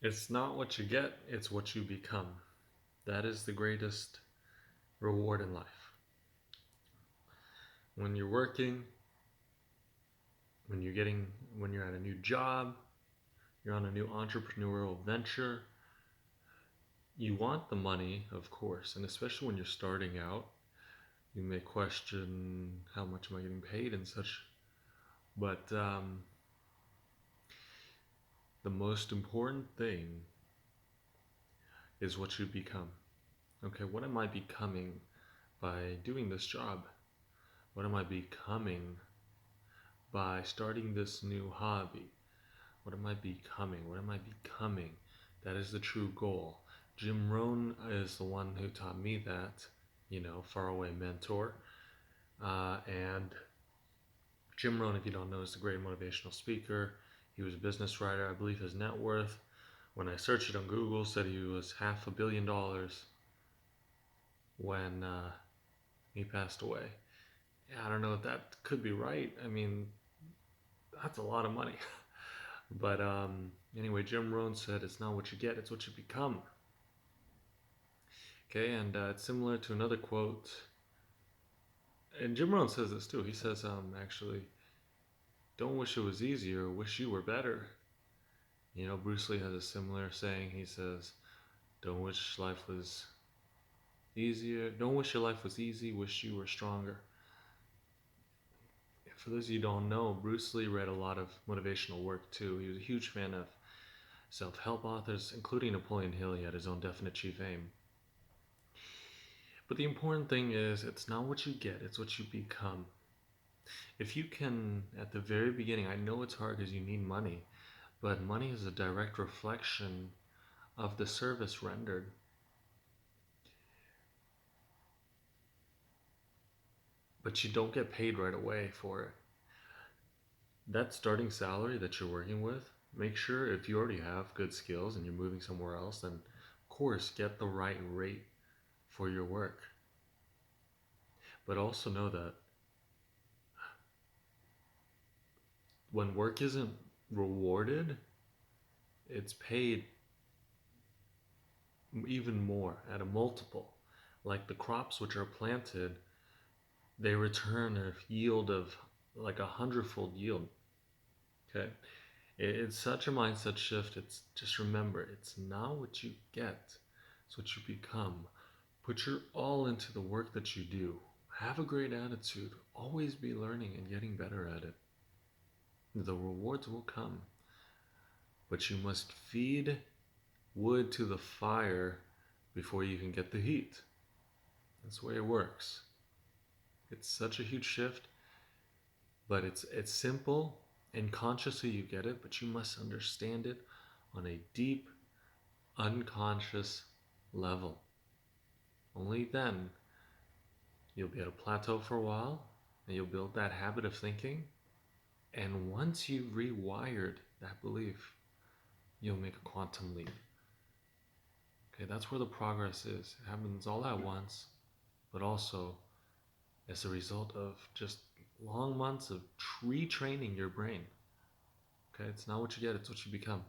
It's not what you get, it's what you become. That is the greatest reward in life. When you're working, when you're at a new job, you're on a new entrepreneurial venture, you want the money, of course, and especially when you're starting out, you may question how much am I getting paid and such. But the most important thing is what you become. Okay, what am I becoming by doing this job? What am I becoming by starting this new hobby? What am I becoming? What am I becoming? That is the true goal. Jim Rohn is the one who taught me that, faraway mentor. And Jim Rohn, if you don't know, is a great motivational speaker. He was a business writer. I believe his net worth, when I searched it on Google, said he was $500 million when he passed away. I don't know if that could be right. I mean, that's a lot of money. But anyway, Jim Rohn said, "It's not what you get; it's what you become." Okay, and it's similar to another quote, and Jim Rohn says this too. He says, actually, don't wish it was easier, wish you were better. Bruce Lee has a similar saying. He says, don't wish life was easier, don't wish your life was easy, wish you were stronger. For those of you who don't know, Bruce Lee read a lot of motivational work too. He was a huge fan of self-help authors, including Napoleon Hill. He had his own definite chief aim. But the important thing is, it's not what you get, it's what you become. If you can, at the very beginning, I know it's hard because you need money, but money is a direct reflection of the service rendered. But you don't get paid right away for it. That starting salary that you're working with, make sure if you already have good skills and you're moving somewhere else, then of course get the right rate for your work. But also know that when work isn't rewarded, it's paid even more at a multiple. Like the crops which are planted, they return a yield of like 100-fold yield. Okay? It's such a mindset shift. It's just remember, it's not what you get, it's what you become. Put your all into the work that you do. Have a great attitude. Always be learning and getting better at it. The rewards will come, but you must feed wood to the fire before you can get the heat. That's the way it works. It's such a huge shift, but it's simple and consciously you get it, but you must understand it on a deep, unconscious level. Only then you'll be at a plateau for a while and you'll build that habit of thinking. And once you've rewired that belief, you'll make a quantum leap. Okay, that's where the progress is. It happens all at once, but also as a result of just long months of retraining your brain. Okay, it's not what you get, it's what you become.